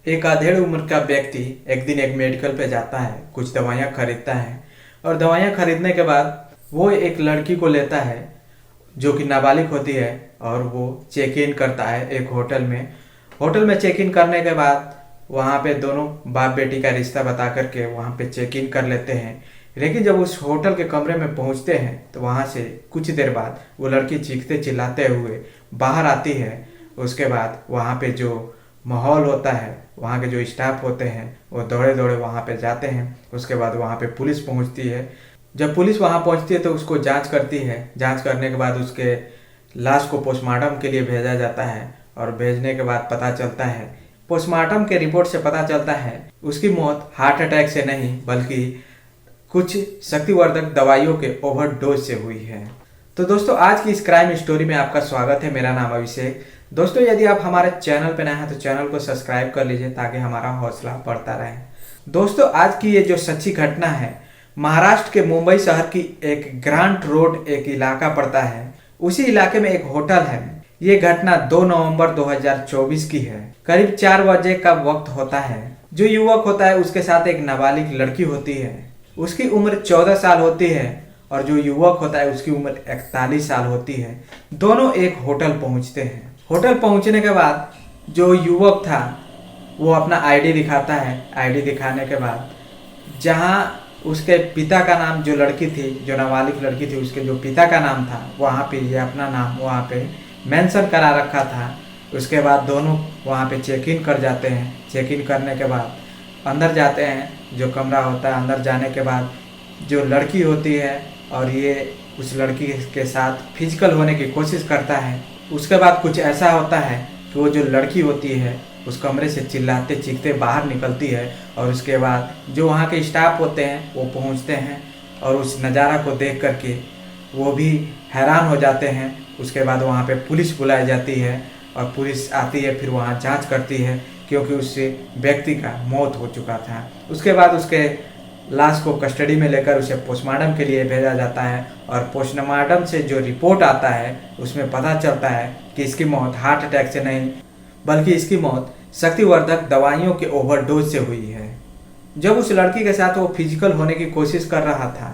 एक आधेड़ उम्र का व्यक्ति एक दिन एक मेडिकल पे जाता है, कुछ दवाइयाँ खरीदता है और दवाइयाँ खरीदने के बाद वो एक लड़की को लेता है जो कि नाबालिग होती है और वो चेक इन करता है एक होटल में। होटल में चेक इन करने के बाद वहाँ पे दोनों बाप बेटी का रिश्ता बता करके वहाँ पे चेक इन कर लेते हैं। लेकिन जब उस होटल के कमरे में पहुँचते हैं तो वहाँ से कुछ देर बाद वो लड़की चीखते चिल्लाते हुए बाहर आती है। उसके बाद वहाँ पे जो माहौल होता है, वहाँ के जो स्टाफ होते हैं वो दौड़े दौड़े वहाँ पे जाते हैं। उसके बाद वहाँ पे पुलिस पहुँचती है। जब पुलिस वहाँ पहुँचती है तो उसको जांच करती है। जांच करने के बाद उसके लाश को पोस्टमार्टम के लिए भेजा जाता है और भेजने के बाद पता चलता है, पोस्टमार्टम के रिपोर्ट से पता चलता है उसकी मौत हार्ट अटैक से नहीं बल्कि कुछ शक्तिवर्धक दवाइयों के ओवरडोज से हुई है। तो दोस्तों, आज की इस क्राइम स्टोरी में आपका स्वागत है। मेरा नाम अभिषेक। दोस्तों, यदि आप हमारे चैनल पर नए हैं तो चैनल को सब्सक्राइब कर लीजिए ताकि हमारा हौसला बढ़ता रहे। दोस्तों, आज की ये जो सच्ची घटना है, महाराष्ट्र के मुंबई शहर की एक ग्रांट रोड एक इलाका पड़ता है। उसी इलाके में एक होटल है। ये घटना 2 नवंबर 2024 की है। करीब 4 बजे का वक्त होता है। जो युवक होता है उसके साथ एक नाबालिग लड़की होती है। उसकी उम्र 14 साल होती है और जो युवक होता है उसकी उम्र 41 साल होती है। दोनों एक होटल पहुंचते हैं। होटल पहुंचने के बाद जो युवक था वो अपना आईडी दिखाता है। आईडी दिखाने के बाद जहां उसके पिता का नाम, जो लड़की थी, जो नाबालिग लड़की थी, उसके जो पिता का नाम था, वहाँ पे ये अपना नाम वहाँ पे मेंशन करा रखा था। उसके बाद दोनों वहाँ पे चेक इन कर जाते हैं। चेक इन करने के बाद अंदर जाते हैं, जो कमरा होता है। अंदर जाने के बाद जो लड़की होती है और ये उस लड़की के साथ फिजिकल होने की कोशिश करता है। उसके बाद कुछ ऐसा होता है कि वो जो लड़की होती है उस कमरे से चिल्लाते चीखते बाहर निकलती है और उसके बाद जो वहाँ के स्टाफ होते हैं वो पहुँचते हैं और उस नज़ारा को देख करके वो भी हैरान हो जाते हैं। उसके बाद वहाँ पे पुलिस बुलाई जाती है और पुलिस आती है, फिर वहाँ जांच करती है क्योंकि उस व्यक्ति का मौत हो चुका था। उसके बाद उसके लाश को कस्टडी में लेकर उसे पोस्टमार्टम के लिए भेजा जाता है और पोस्टमार्टम से जो रिपोर्ट आता है उसमें पता चलता है कि इसकी मौत हार्ट अटैक से नहीं बल्कि इसकी मौत शक्तिवर्धक दवाइयों के ओवरडोज से हुई है। जब उस लड़की के साथ वो फिजिकल होने की कोशिश कर रहा था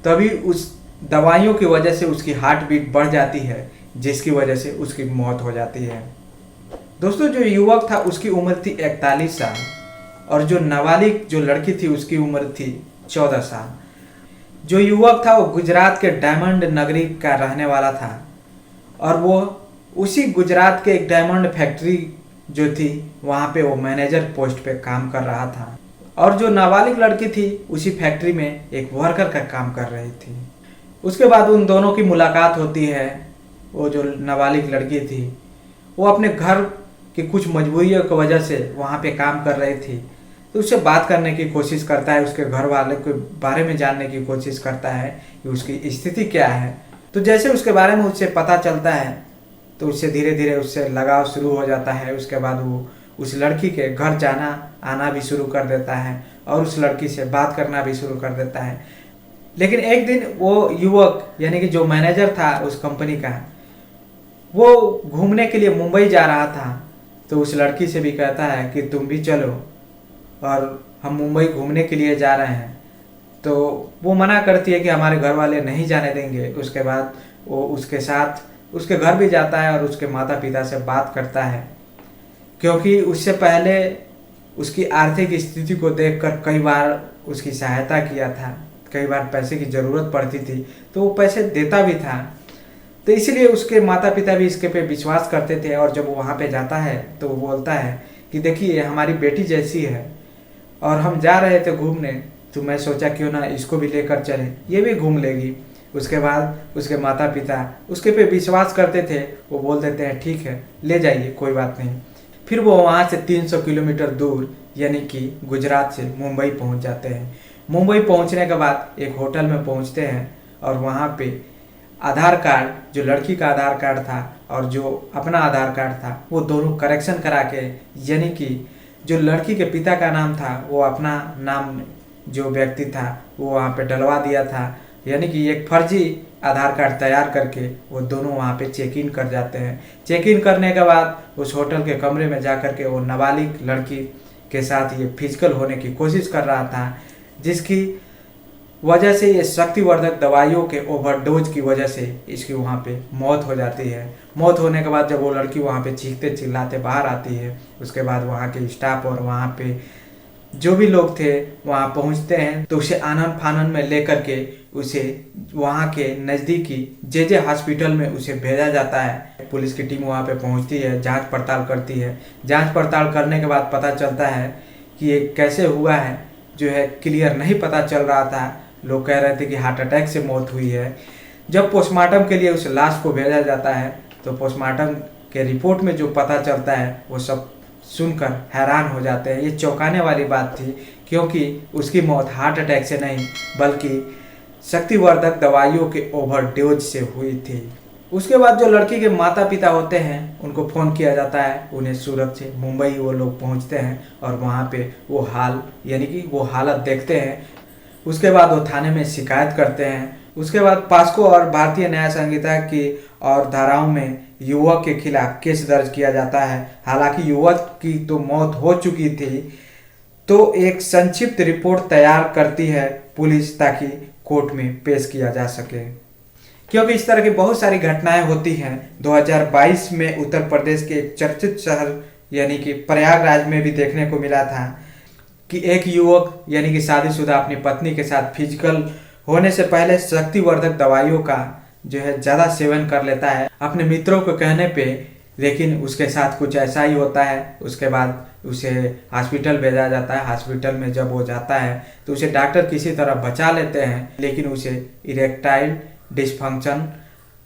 तभी उस दवाइयों की वजह से उसकी हार्ट बीट बढ़ जाती है, जिसकी वजह से उसकी मौत हो जाती है। दोस्तों, जो युवक था उसकी उम्र थी 41 साल और जो नाबालिग जो लड़की थी उसकी उम्र थी 14 साल। जो युवक था वो गुजरात के डायमंड नगरी का रहने वाला था और वो उसी गुजरात के एक डायमंड फैक्ट्री जो थी वहाँ पे वो मैनेजर पोस्ट पे काम कर रहा था और जो नाबालिग लड़की थी उसी फैक्ट्री में एक वर्कर का काम कर रही थी। उसके बाद उन दोनों की मुलाकात होती है। वो जो नाबालिग लड़की थी वो अपने घर की कुछ मजबूरियों की वजह से वहाँ पे काम कर रही थी, तो उससे बात करने की कोशिश करता है। उसके घर वाले के बारे में जानने की कोशिश करता है कि उसकी स्थिति क्या है। तो जैसे उसके बारे में उससे पता चलता है तो उससे धीरे धीरे उससे लगाव शुरू हो जाता है। उसके बाद वो उस लड़की के घर जाना आना भी शुरू कर देता है और उस लड़की से बात करना भी शुरू कर देता है। लेकिन एक दिन वो युवक यानी कि जो मैनेजर था उस कंपनी का, वो घूमने के लिए मुंबई जा रहा था। तो उस लड़की से भी कहता है कि तुम भी चलो और हम मुंबई घूमने के लिए जा रहे हैं। तो वो मना करती है कि हमारे घर वाले नहीं जाने देंगे। उसके बाद वो उसके साथ उसके घर भी जाता है और उसके माता पिता से बात करता है, क्योंकि उससे पहले उसकी आर्थिक स्थिति को देखकर कई बार उसकी सहायता किया था। कई बार पैसे की ज़रूरत पड़ती थी तो वो पैसे देता भी था। तो इसलिए उसके माता पिता भी इसके पे विश्वास करते थे और जब वो वहाँ पे जाता है तो वो बोलता है कि देखिए हमारी बेटी जैसी है और हम जा रहे थे घूमने, तो मैं सोचा क्यों ना इसको भी लेकर चले, ये भी घूम लेगी। उसके बाद उसके माता पिता उसके पे विश्वास करते थे। वो बोल देते हैं ठीक है ले जाइए, कोई बात नहीं। फिर वो वहाँ से 300 किलोमीटर दूर यानी कि गुजरात से मुंबई पहुँच जाते हैं। मुंबई पहुँचने के बाद एक होटल में पहुँचते हैं और वहाँ पे आधार कार्ड, जो लड़की का आधार कार्ड था और जो अपना आधार कार्ड था, वो दोनों करेक्शन करा के, यानी कि जो लड़की के पिता का नाम था वो अपना नाम जो व्यक्ति था वो वहाँ पे डलवा दिया था यानी कि एक फर्जी आधार कार्ड तैयार करके वो दोनों वहाँ पे चेक इन कर जाते हैं। चेक इन करने के बाद उस होटल के कमरे में जा कर के वो नाबालिग लड़की के साथ ये फिजिकल होने की कोशिश कर रहा था, जिसकी वजह से ये शक्तिवर्धक दवाइयों के ओवरडोज की वजह से इसकी वहाँ पे मौत हो जाती है। मौत होने के बाद जब वो लड़की वहाँ पे चीखते चिल्लाते बाहर आती है, उसके बाद वहाँ के स्टाफ और वहाँ पे जो भी लोग थे वहाँ पहुँचते हैं, तो उसे आनन फानन में लेकर के उसे वहाँ के नज़दीकी जे हॉस्पिटल में उसे भेजा जाता है। पुलिस की टीम वहाँ पे पहुँचती है, जांच पड़ताल करती है। जांच पड़ताल करने के बाद पता चलता है कि ये कैसे हुआ है जो है क्लियर नहीं पता चल रहा था। लोग कह रहे थे कि हार्ट अटैक से मौत हुई है। जब पोस्टमार्टम के लिए उस लाश को भेजा जाता है तो पोस्टमार्टम के रिपोर्ट में जो पता चलता है वो सब सुनकर हैरान हो जाते हैं। ये चौंकाने वाली बात थी, क्योंकि उसकी मौत हार्ट अटैक से नहीं बल्कि शक्तिवर्धक दवाइयों के ओवरडोज से हुई थी। उसके बाद जो लड़की के माता पिता होते हैं उनको फ़ोन किया जाता है, उन्हें सूरत से मुंबई वो लोग पहुंचते हैं और वहां पे वो हाल यानी कि वो हालत देखते हैं। उसके बाद वो थाने में शिकायत करते हैं। उसके बाद पॉस्को और भारतीय न्याय संहिता की और धाराओं में युवक के खिलाफ केस दर्ज किया जाता है। हालांकि युवक की तो मौत हो चुकी थी, तो एक संक्षिप्त रिपोर्ट तैयार करती है पुलिस ताकि कोर्ट में पेश किया जा सके, क्योंकि इस तरह की बहुत सारी घटनाएं होती हैं। 2022 में उत्तर प्रदेश के एक चर्चित शहर यानी कि प्रयागराज में भी देखने को मिला था कि एक युवक यानी कि शादीशुदा अपनी पत्नी के साथ फिजिकल होने से पहले शक्तिवर्धक दवाइयों का जो है ज़्यादा सेवन कर लेता है अपने मित्रों को कहने पे, लेकिन उसके साथ कुछ ऐसा ही होता है। उसके बाद उसे हॉस्पिटल भेजा जाता है। हॉस्पिटल में जब वो जाता है तो उसे डॉक्टर किसी तरह बचा लेते हैं, लेकिन उसे इरेक्टाइल डिसफंक्शन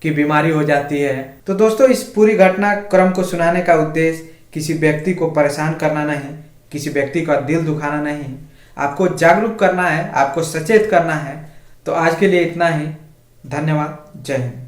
की बीमारी हो जाती है। तो दोस्तों, इस पूरी घटनाक्रम को सुनाने का उद्देश्य किसी व्यक्ति को परेशान करना नहीं, किसी व्यक्ति का दिल दुखाना नहीं, आपको जागरूक करना है, आपको सचेत करना है। तो आज के लिए इतना ही। धन्यवाद। जय हिंद।